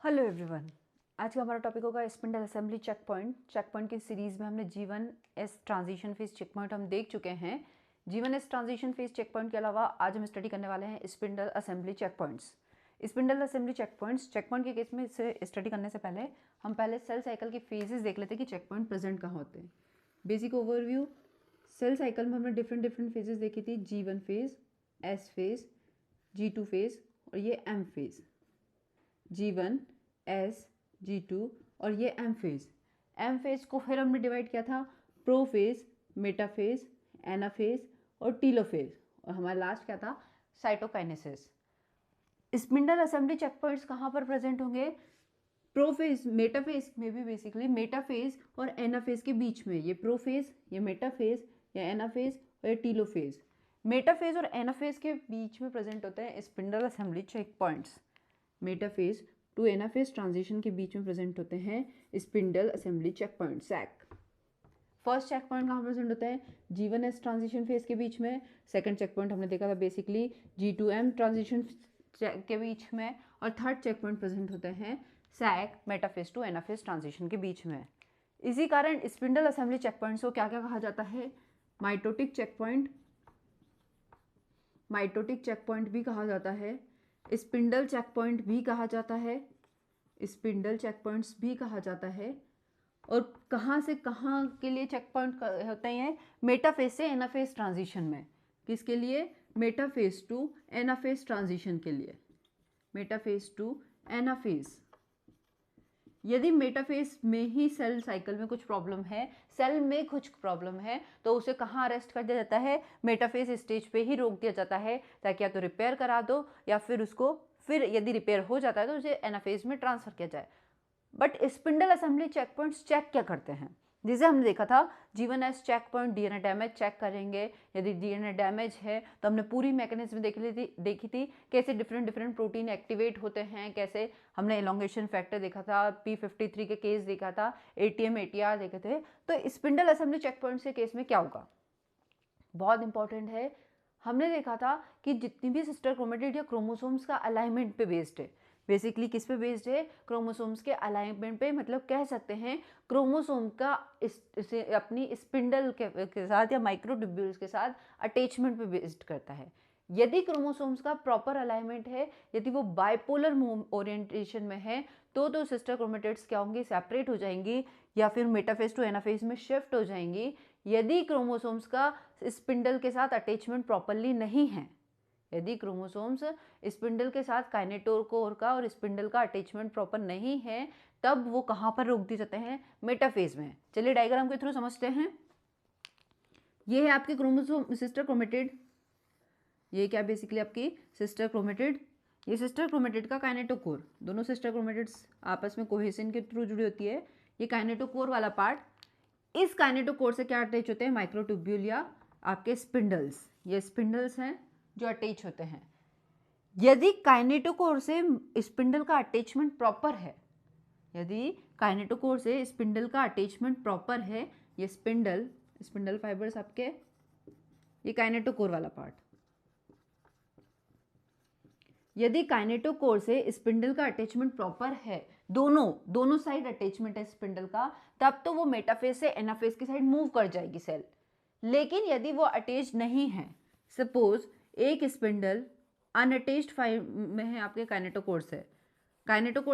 Hello everyone. आज का हमारा टॉपिक होगा स्पिंडल असेंबली चेक पॉइंट की सीरीज़ में हमने G1S transition phase check point हम देख चुके हैं। G1S transition phase check point के अलावा आज हम स्टडी करने वाले हैं spindle assembly checkpoints. Spindle assembly checkpoint के केस में इसे स्टडी करने से पहले हम पहले सेल साइकिल के फेजेस देख लेते हैं कि चेक पॉइंट प्रेजेंट कहाँ होते हैं। बेसिक ओवरव्यू, सेल साइकिल में हमने डिफरेंट फेजेस देखी थी। G1 phase, S phase, G2 phase और ये M phase. G1, S, G2 और ये M फेज। M फेज को फिर हमने डिवाइड किया था prophase, metaphase, anaphase और टीलो फेज, और हमारा लास्ट क्या था, cytokinesis. Spindle assembly checkpoints कहाँ पर प्रेजेंट होंगे? प्रो फेज, मेटा फेज में भी बेसिकली मेटा फेज और एना फेज के बीच में, ये प्रो फेज, ये मेटा फेज, या एना फेज और ये टीलो फेज। मेटा फेज और एना फेज के बीच में प्रेजेंट होते हैं spindle assembly checkpoints. Metaphase to anaphase transition के बीच में प्रेजेंट होते हैं spindle assembly checkpoint, SAC. First checkpoint कहाँ प्रेजेंट होता है? G1S ट्रांजिशन फेज के बीच में। सेकंड चेक पॉइंट हमने देखा था बेसिकली G2M ट्रांजिशन के बीच में। और थर्ड चेक पॉइंट प्रेजेंट होते हैं SAC, metaphase to anaphase transition के बीच में। इसी कारण स्पिंडल असेंबली चेक पॉइंट्स को क्या क्या कहा जाता है? Mitotic checkpoint, mitotic checkpoint भी कहा जाता है, स्पिंडल चेक पॉइंट भी कहा जाता है, स्पिंडल चेक पॉइंट्स भी कहा जाता है। और कहाँ से कहाँ के लिए चेक पॉइंट होते हैं? मेटाफेज से एनाफेज ट्रांजिशन में। किसके लिए? मेटाफेज टू एनाफेज ट्रांजिशन के लिए। Metaphase to anaphase. यदि मेटाफेज में ही सेल साइकिल में कुछ प्रॉब्लम है, सेल में कुछ प्रॉब्लम है, तो उसे कहाँ अरेस्ट कर दिया जाता है? मेटाफेज स्टेज पे ही रोक दिया जाता है, ताकि या तो रिपेयर करा दो या फिर उसको फिर यदि रिपेयर हो जाता है तो उसे एनाफेज में ट्रांसफर किया जाए। But spindle assembly checkpoints check क्या करते हैं? जिसे हमने देखा था G1S checkpoint DNA damage check करेंगे। यदि डीएनए डैमेज है तो हमने पूरी मैकेनिज्म देखी थी कैसे डिफरेंट प्रोटीन एक्टिवेट होते हैं, कैसे हमने एलोंगेशन फैक्टर देखा था, P53 के केस देखा था, ATM ATR देखे थे। तो स्पिंडल असेंबली चेक पॉइंट्स के केस में क्या होगा? बहुत इंपॉर्टेंट है। हमने देखा था कि जितनी भी सिस्टर क्रोमेटिड या क्रोमोसोम्स का अलाइनमेंट पे बेस्ड है। बेसिकली किस पे बेस्ड है? क्रोमोसोम्स के अलाइनमेंट पे, मतलब कह सकते हैं क्रोमोसोम का अपनी स्पिंडल के साथ या माइक्रोट्यूब्यूल्स के साथ अटैचमेंट पे बेस्ड करता है। यदि क्रोमोसोम्स का प्रॉपर अलाइनमेंट है, यदि वो बाइपोलर ओरिएंटेशन में है, तो सिस्टर क्रोमेटिड्स क्या होंगी? सेपरेट हो जाएंगी या फिर मेटाफेज टू एनाफेज में शिफ्ट हो जाएंगी। यदि क्रोमोसोम्स का स्पिंडल के साथ अटैचमेंट प्रॉपरली नहीं है, यदि क्रोमोसोम्स स्पिंडल के साथ काइनेटोर कोर का और स्पिंडल का अटैचमेंट प्रॉपर नहीं है, तब वो कहाँ पर रोक दिए जाते हैं? मेटाफेज में। चलिए डायग्राम के थ्रू समझते हैं। ये है आपके क्रोमोसोम सिस्टर क्रोमेटिड। ये क्या बेसिकली आपकी सिस्टर क्रोमेटिड। ये सिस्टर क्रोमेटिड का काइनेटोकोर, दोनों सिस्टर क्रोमेटिड्स आपस में कोहेशन के थ्रू जुड़ी होती है। ये काइनेटोकोर वाला पार्ट, इस काइनेटोकोर से क्या अटैच होते हैं? माइक्रोट्यूब्यूल या आपके स्पिंडल्स। ये स्पिंडल्स हैं जो अटैच होते हैं। यदि काइनेटोकोर से स्पिंडल का अटैचमेंट प्रॉपर है, यदि काइनेटोकोर से स्पिंडल का अटैचमेंट प्रॉपर है, ये स्पिंडल फाइबर्स आपके, ये काइनेटोकोर वाला पार्ट, यदि काइनेटोकोर से स्पिंडल का अटैचमेंट प्रॉपर है, दोनों साइड अटैचमेंट है स्पिंडल का, तब तो वो मेटाफेज से एनाफेज की साइड मूव कर जाएगी सेल। लेकिन यदि वो अटैच नहीं है, सपोज एक स्पिंडल अनअटैच्ड फाइबर में है आपके काइनेटोकोर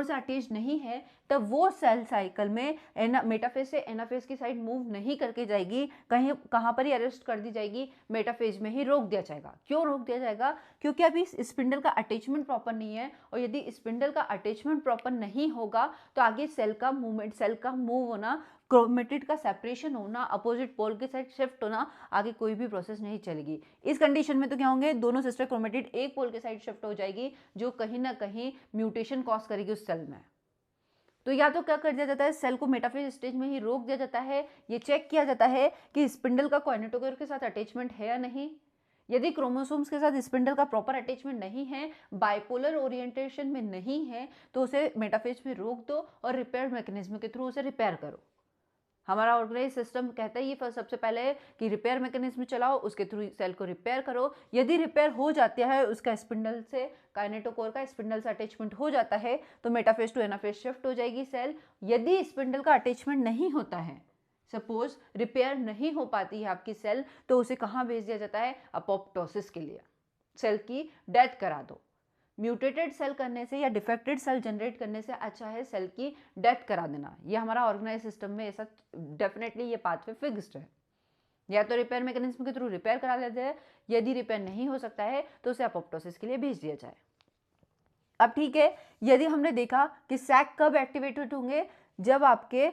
से अटैच नहीं है, तब वो सेल साइकिल में मेटाफेज से एनाफेज की साइड मूव नहीं करके जाएगी, कहाँ पर ही अरेस्ट कर दी जाएगी? मेटाफेज में ही रोक दिया जाएगा। क्यों रोक दिया जाएगा? क्योंकि अभी स्पिंडल का अटैचमेंट प्रॉपर नहीं है, और यदि स्पिंडल का अटैचमेंट प्रॉपर नहीं होगा तो आगे सेल का मूवमेंट, सेल का मूव होना, क्रोमेटिड का सेपरेशन होना, अपोजिट पोल के साइड शिफ्ट होना, आगे कोई भी प्रोसेस नहीं चलेगी। इस कंडीशन में तो क्या होंगे? दोनों सिस्टर क्रोमेटिड एक पोल के साइड शिफ्ट हो जाएगी, जो कहीं ना कहीं म्यूटेशन कॉज करेगी उस सेल में। तो या तो क्या कर दिया जाता है? सेल को मेटाफेज स्टेज में ही रोक दिया जाता है। ये चेक किया जाता है कि स्पिंडल का काइनेटोकोर के साथ अटैचमेंट है या नहीं। यदि क्रोमोसोम्स के साथ स्पिंडल का प्रॉपर अटैचमेंट नहीं है, बाइपोलर ओरिएंटेशन में नहीं है, तो उसे मेटाफेज में रोक दो और रिपेयर मैकेनिज्म के थ्रू उसे रिपेयर करो। हमारा ऑर्गेनाइज सिस्टम कहता है ये सबसे पहले कि रिपेयर मैकेनिज्म चलाओ, उसके थ्रू सेल को रिपेयर करो। यदि रिपेयर हो जाता है, उसका स्पिंडल से, काइनेटोकोर का स्पिंडल से अटैचमेंट हो जाता है, तो मेटाफेज टू एनाफेज शिफ्ट हो जाएगी सेल। यदि स्पिंडल का अटैचमेंट नहीं होता है, सपोज रिपेयर नहीं हो पाती है आपकी सेल, तो उसे कहाँ भेज दिया जाता है? अपोप्टोसिस के लिए। सेल की डेथ करा दो। म्यूटेटेड सेल करने से या डिफेक्टेड सेल जनरेट करने से अच्छा है सेल की डेथ करा देना। ये हमारा ऑर्गेनाइज सिस्टम में ऐसा डेफिनेटली ये पाथवे फिक्स्ड है। या तो रिपेयर मैकेनिज्म के थ्रू रिपेयर करा लेते हैं, यदि रिपेयर नहीं हो सकता है तो उसे अपोप्टोसिस के लिए भेज दिया जाए। अब ठीक है, यदि हमने देखा कि सैक कब एक्टिवेटेड होंगे? जब आपके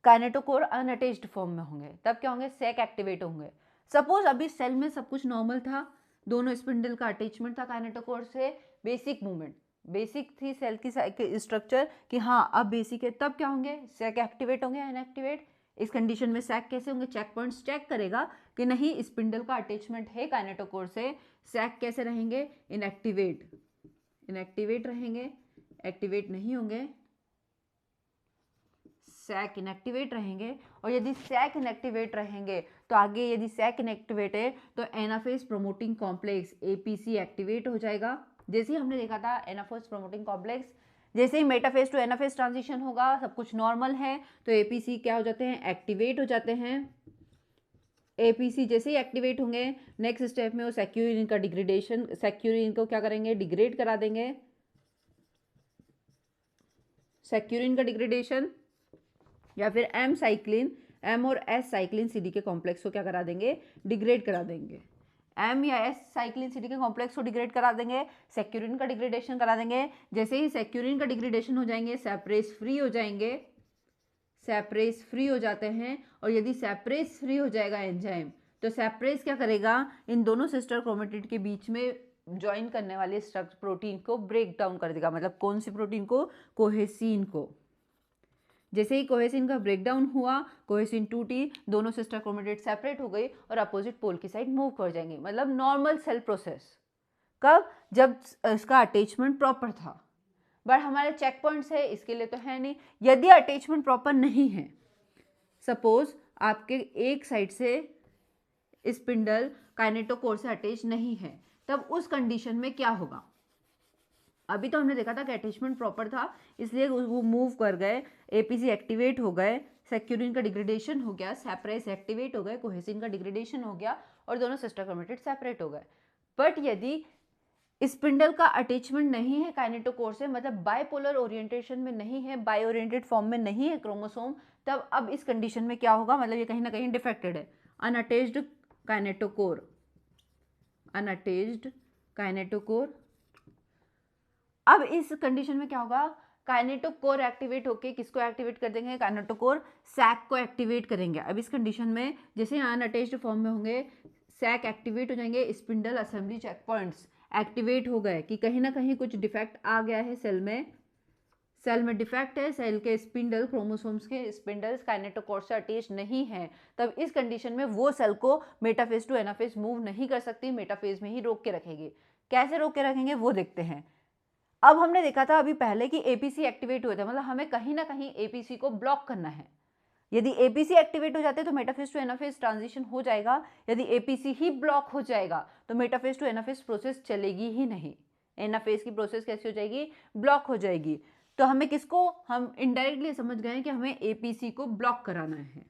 काइनेटोकोर अनअटैच्ड फॉर्म में होंगे, तब क्या होंगे? सैक एक्टिवेट होंगे। सपोज अभी सेल में सब कुछ नॉर्मल था, दोनों स्पिंडल का अटैचमेंट था काइनेटोकोर से, बेसिक मूवमेंट, बेसिक थी सेल की स्ट्रक्चर कि हाँ अब बेसिक है, तब क्या होंगे? सैक एक्टिवेट होंगे, इनएक्टिवेट। इस कंडीशन में सैक कैसे होंगे? चेक पॉइंट्स चेक करेगा कि नहीं स्पिंडल का अटैचमेंट है काइनेटोकोर से, सैक कैसे रहेंगे? इनएक्टिवेट, इनएक्टिवेट रहेंगे, एक्टिवेट नहीं होंगे, सैक इनएक्टिवेट रहेंगे। और यदि सैक इनएक्टिवेट रहेंगे तो आगे यदि सैक इनएक्टिवेट है तो anaphase promoting complex APC activate हो जाएगा। जैसे ही हमने देखा था एनाफेज प्रोमोटिंग कॉम्प्लेक्स, जैसे ही मेटाफेज टू एनाफेज ट्रांजिशन होगा, सब कुछ नॉर्मल है, तो एपीसी क्या हो जाते हैं? एक्टिवेट हो जाते हैं। एपीसी जैसे ही एक्टिवेट होंगे, नेक्स्ट स्टेप में वो सेक्यूरिन का डिग्रेडेशन, सेक्यूरिन को क्या करेंगे? डिग्रेड करा देंगे। सेक्यूरिन का डिग्रेडेशन या फिर एम साइक्लिन, एम और एस साइक्लिन सीडी के कॉम्प्लेक्स को क्या करा देंगे? डिग्रेड करा देंगे। एम या एस साइक्लिन सीडी के कॉम्प्लेक्स को डिग्रेड करा देंगे, सेक्यूरिन का डिग्रेडेशन करा देंगे। जैसे ही सेक्यूरिन का डिग्रेडेशन हो जाएंगे, सैपरेज फ्री हो जाएंगे, सैपरेज फ्री हो जाते हैं। और यदि सैपरेज फ्री हो जाएगा एंजाइम, तो सैपरेज क्या करेगा? इन दोनों सिस्टर क्रोमेटिड के बीच में ज्वाइन करने वाले स्ट्रक्चर प्रोटीन को ब्रेक डाउन कर देगा। मतलब कौन सी प्रोटीन को? कोहेसिन को। जैसे ही कोहेसिन का ब्रेकडाउन हुआ, कोहेसिन टूटी, दोनों सिस्टर क्रोमेटिड सेपरेट हो गई और अपोजिट पोल की साइड मूव कर जाएंगे। मतलब नॉर्मल सेल प्रोसेस। कब? जब इसका अटैचमेंट प्रॉपर था। बट हमारे चेक पॉइंट्स है, इसके लिए तो है नहीं। यदि अटैचमेंट प्रॉपर नहीं है, सपोज आपके एक साइड से स्पिंडल काइनेटोकोर से अटैच नहीं है, तब उस कंडीशन में क्या होगा? अभी तो हमने देखा था कि अटैचमेंट प्रॉपर था, इसलिए वो मूव कर गए, एपीसी एक्टिवेट हो गए, सेक्यूरिन का डिग्रेडेशन हो गया, सैपरेज एक्टिवेट हो गए, कोहेसिन का डिग्रेडेशन हो गया और दोनों सिस्टर क्रोमेटिड सेपरेट हो गए। बट यदि स्पिंडल का अटैचमेंट नहीं है काइनेटोकोर से, मतलब बायपोलर ओरिएंटेशन में नहीं है, बाय ओरिएंटेड फॉर्म में नहीं है क्रोमोसोम, तब अब इस कंडीशन में क्या होगा? मतलब ये कहीं ना कहीं डिफेक्टेड है। Unattached kinetochore, unattached kinetochore. अब इस कंडीशन में क्या होगा? काइनेटोकोर एक्टिवेट होके किसको एक्टिवेट कर देंगे? काइनेटोकोर सैक को एक्टिवेट करेंगे। अब इस कंडीशन में जैसे अनअटैच्ड फॉर्म में होंगे, सैक एक्टिवेट हो जाएंगे, spindle assembly checkpoints activate हो गए कि कहीं ना कहीं कुछ डिफेक्ट आ गया है सेल में, सेल में डिफेक्ट है, सेल के स्पिंडल, क्रोमोसोम्स के स्पिंडल्स काइनेटोकोर से अटैच नहीं है। तब इस कंडीशन में वो सेल को मेटाफेज टू एनाफेज मूव नहीं कर सकती, मेटाफेज में ही रोक के रखेगी। कैसे रोक के रखेंगे वो देखते हैं। अब हमने देखा था अभी पहले कि एपीसी एक्टिवेट हुए थे, मतलब हमें कहीं ना कहीं एपीसी को ब्लॉक करना है। यदि एपीसी एक्टिवेट हो जाते हैं तो मेटाफेज टू एनाफेज ट्रांजिशन हो जाएगा। यदि एपीसी ही ब्लॉक हो जाएगा तो मेटाफेज टू एनाफेज प्रोसेस चलेगी ही नहीं। एनाफेज की प्रोसेस कैसी हो जाएगी? ब्लॉक हो जाएगी। तो हमें किसको, हम इनडायरेक्टली समझ गए कि हमें एपीसी को ब्लॉक कराना है,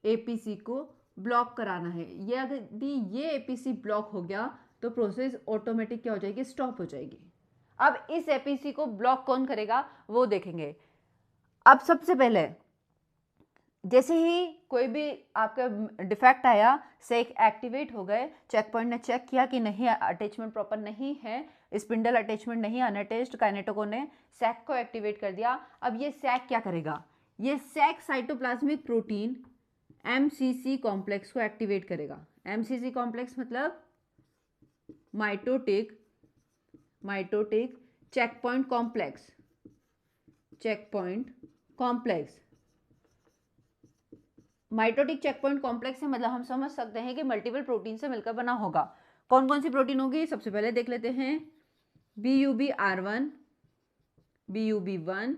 एपीसी को ब्लॉक कराना है। यदि ये एपीसी ब्लॉक हो गया तो प्रोसेस ऑटोमेटिक क्या हो जाएगी? स्टॉप हो जाएगी। अब इस एपीसी को ब्लॉक कौन करेगा वो देखेंगे। अब सबसे पहले जैसे ही कोई भी आपका डिफेक्ट आया, सेक एक्टिवेट हो गए, चेक पॉइंट ने चेक किया कि नहीं अटैचमेंट प्रॉपर नहीं है, स्पिंडल अटैचमेंट नहीं, अनअटैच्ड, काइनेटोकोर ने सैक को एक्टिवेट कर दिया। अब ये सैक क्या करेगा? ये SAC cytoplasmic protein MCC complex को एक्टिवेट करेगा। एमसीसी कॉम्प्लेक्स मतलब mitotic checkpoint complex, checkpoint complex. Mitotic checkpoint complex से मतलब हम समझ सकते हैं कि मल्टीपल प्रोटीन से मिलकर बना होगा। कौन कौन सी प्रोटीन होगी? सबसे पहले देख लेते हैं, BUBR1, BUB1,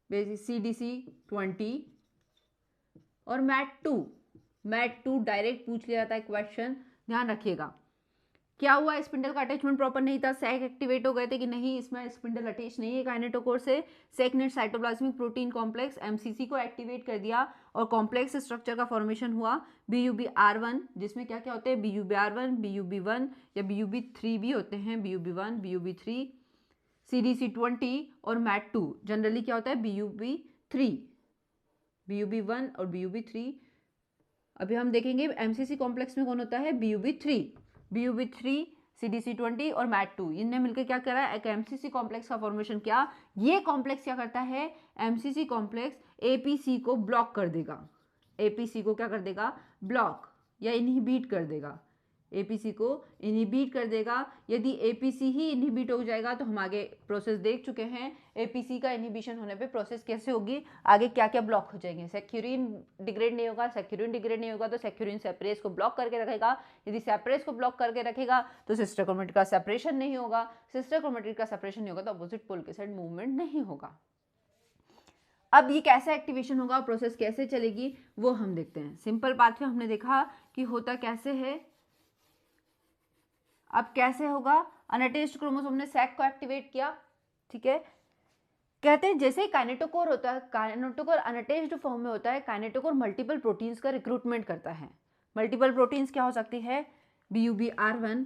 CDC20 और मैट टू डायरेक्ट पूछ लिया जाता है क्वेश्चन, ध्यान रखिएगा। क्या हुआ, स्पिंडल का अटैचमेंट प्रॉपर नहीं था, सैक एक्टिवेट हो गए थे कि नहीं, इसमें स्पिंडल अटैच नहीं है काइनेटोकोर से। सैक ने साइटोप्लाज्मिक प्रोटीन कॉम्प्लेक्स एमसीसी को एक्टिवेट कर दिया और कॉम्प्लेक्स स्ट्रक्चर का फॉर्मेशन हुआ BUBR1, जिसमें क्या क्या होते हैं, BUBR1, BUB1 या BUB3 भी होते हैं, BUB1, BUB3, CDC20 और मैट2। जनरली क्या होता है, BUB3, BUB1 और BUB3। अभी हम देखेंगे एमसीसी कॉम्प्लेक्स में कौन होता है, BUB3, CDC20 और मैट2, इनने मिलकर क्या करा, एक एमसीसी कॉम्प्लेक्स का फॉर्मेशन किया। ये कॉम्प्लेक्स क्या करता है, एमसीसी कॉम्प्लेक्स एपीसी को ब्लॉक कर देगा, एपीसी को क्या कर देगा, ब्लॉक या इनहिबिट कर देगा, एपीसी को इनहिबिट कर देगा। यदि एपीसी ही इनहिबिट हो जाएगा तो हम आगे प्रोसेस देख चुके हैं, एपीसी का इनहिबिशन होने पे प्रोसेस कैसे होगी, आगे क्या क्या ब्लॉक हो जाएंगे। सेक्यूरिन डिग्रेड नहीं होगा, सेक्यूरिन डिग्रेड नहीं होगा तो सेक्यूरिन सेपरेज को ब्लॉक करके रखेगा, यदि सेपरेज को ब्लॉक करके रखेगा तो सिस्टर क्रोमेटिड का सेपरेशन नहीं होगा, सिस्टर क्रोमेटिड का सेपरेशन नहीं होगा तो अपोजिट पोल के साइड मूवमेंट नहीं होगा। अब ये कैसे एक्टिवेशन होगा, प्रोसेस कैसे चलेगी, वो हम देखते हैं। सिंपल पाथवे हमने देखा कि होता कैसे है। अब कैसे होगा, अनअटैच्ड क्रोमोसोम ने सैक को एक्टिवेट किया, ठीक है। कहते हैं जैसे ही काइनेटोकोर होता है, काइनेटोकोर अनअटैच्ड फॉर्म में होता है, काइनेटोकोर मल्टीपल प्रोटीन्स का रिक्रूटमेंट करता है। मल्टीपल प्रोटीन्स क्या हो सकती है, BUBR1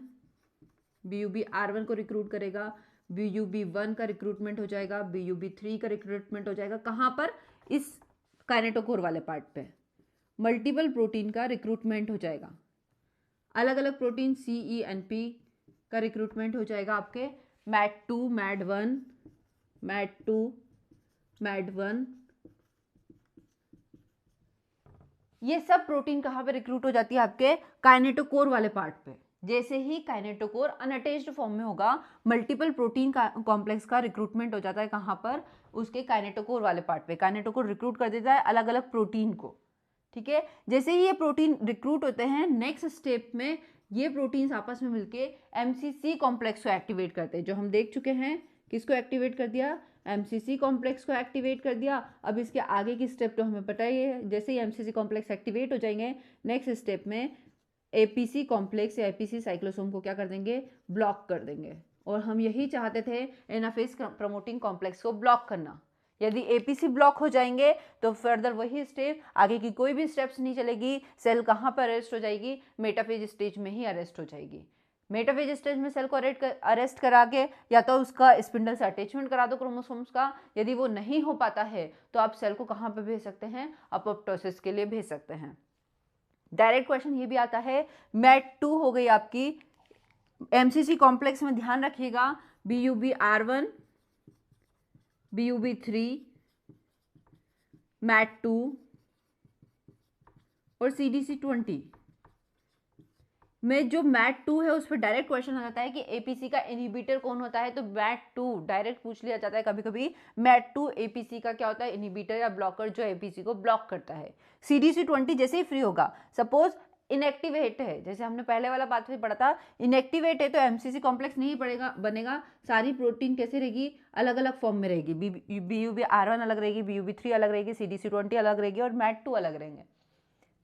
को रिक्रूट करेगा, BUB1 का रिक्रूटमेंट हो जाएगा, BUB3 का रिक्रूटमेंट हो जाएगा। कहाँ पर, इस काइनेटोकोर वाले पार्ट पे मल्टीपल प्रोटीन का रिक्रूटमेंट हो जाएगा। अलग अलग प्रोटीन CENP का रिक्रूटमेंट हो जाएगा आपके, मैट2, मैट1, ये सब प्रोटीन कहाँ पे रिक्रूट हो जाती है, आपके काइनेटोकोर वाले पार्ट पे। जैसे ही काइनेटोकोर अनअटैच्ड फॉर्म में होगा, मल्टीपल प्रोटीन का कॉम्प्लेक्स का रिक्रूटमेंट हो जाता है, कहाँ पर, उसके काइनेटोकोर वाले पार्ट पे। काइनेटोकोर रिक्रूट कर देता है अलग अलग प्रोटीन को, ठीक है। जैसे ही ये प्रोटीन रिक्रूट होते हैं, नेक्स्ट स्टेप में ये प्रोटीन्स आपस में मिलके एमसीसी कॉम्प्लेक्स को एक्टिवेट करते हैं, जो हम देख चुके हैं। किसको एक्टिवेट कर दिया, एमसीसी कॉम्प्लेक्स को एक्टिवेट कर दिया। अब इसके आगे की स्टेप तो हमें पता ही है, जैसे ही एमसीसी कॉम्प्लेक्स एक्टिवेट हो जाएंगे, नेक्स्ट स्टेप में एपीसी कॉम्प्लेक्स या एपीसी साइक्लोसोम को क्या कर देंगे, ब्लॉक कर देंगे। और हम यही चाहते थे, एनाफेज प्रमोटिंग कॉम्प्लेक्स को ब्लॉक करना। यदि एपीसी ब्लॉक हो जाएंगे तो फर्दर वही स्टेप, आगे की कोई भी स्टेप्स नहीं चलेगी। सेल कहाँ पर अरेस्ट हो जाएगी, मेटाफेज स्टेज में ही अरेस्ट हो जाएगी। मेटाफेज स्टेज में सेल को अरेस्ट करा के या तो उसका स्पिंडल से अटैचमेंट करा दो क्रोमोसोम्स का। यदि वो नहीं हो पाता है तो आप सेल को कहाँ पे भेज सकते हैं, अपोप्टोसिस के लिए भेज सकते हैं। डायरेक्ट क्वेश्चन ये भी आता है, मैट2 हो गई आपकी एमसीसी कॉम्प्लेक्स में, ध्यान रखिएगा, BUBR1, BUB3, मैट2 और CDC20 में जो मैट2 है उस पर डायरेक्ट क्वेश्चन आ जाता है कि एपीसी का इनहिबिटर कौन होता है, तो मैट2 डायरेक्ट पूछ लिया जाता है कभी कभी। मैट2 एपीसी का क्या होता है, इनहिबिटर या ब्लॉकर, जो एपीसी को ब्लॉक करता है। CDC20 जैसे ही फ्री होगा, सपोज इनएक्टिवेट है, जैसे हमने पहले वाला बात में पढ़ा था, इनएक्टिवेट है तो एमसीसी कॉम्प्लेक्स नहीं बनेगा। सारी प्रोटीन कैसे रहेगी, अलग अलग फॉर्म में रहेगी। BUBR1 अलग रहेगी, BUB3 अलग रहेगी, CDC20 अलग रहेगी और मैट2 अलग रहेंगे।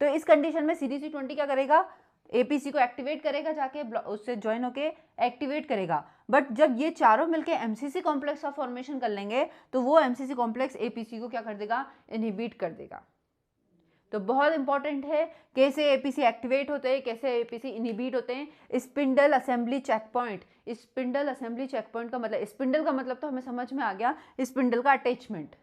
तो इस कंडीशन में CDC20 क्या करेगा, एपीसी को एक्टिवेट करेगा, जाके उससे ज्वाइन होके एक्टिवेट करेगा। बट जब ये चारों मिलके एमसीसी कॉम्प्लेक्स का फॉर्मेशन कर लेंगे तो वो एमसीसी कॉम्प्लेक्स एपीसी को क्या कर देगा, इनहिबिट कर देगा। तो बहुत इंपॉर्टेंट है कैसे एपीसी एक्टिवेट होते हैं, कैसे एपीसी इनहिबिट होते हैं। Spindle assembly checkpoint, spindle assembly checkpoint का मतलब, स्पिंडल का मतलब तो हमें समझ में आ गया, स्पिंडल का attachment.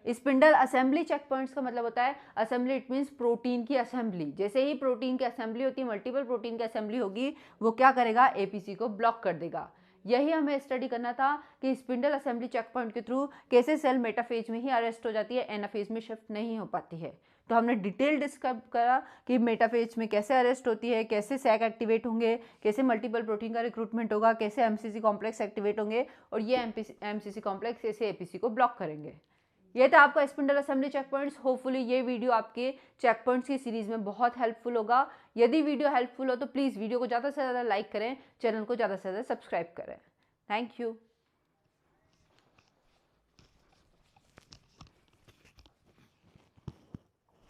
Spindle assembly checkpoints का मतलब होता है, असेंबली इट मीन्स प्रोटीन की असेंबली। जैसे ही प्रोटीन की असेंबली होती है, मल्टीपल प्रोटीन की असेंबली होगी, वो क्या करेगा, एपीसी को ब्लॉक कर देगा। यही हमें स्टडी करना था कि स्पिंडल असेंबली चेक पॉइंट के थ्रू कैसे सेल मेटाफेज में ही अरेस्ट हो जाती है, एनाफेज में शिफ्ट नहीं हो पाती है। तो हमने डिटेल डिस्कस करा कि मेटाफेज में कैसे अरेस्ट होती है, कैसे सैक एक्टिवेट होंगे, कैसे मल्टीपल प्रोटीन का रिक्रूटमेंट होगा, कैसे एमसीसी कॉम्प्लेक्स एक्टिवेट होंगे और ये एमसीसी कॉम्प्लेक्स कैसे एपीसी को ब्लॉक करेंगे। ये था आपका spindle assembly checkpoints. Hopefully ये वीडियो आपके चेक पॉइंट्स की सीरीज में बहुत हेल्पफुल होगा। यदि वीडियो हेल्पफुल हो तो प्लीज़ वीडियो को ज़्यादा से ज़्यादा लाइक करें, चैनल को ज़्यादा से ज़्यादा सब्सक्राइब करें। Thank you.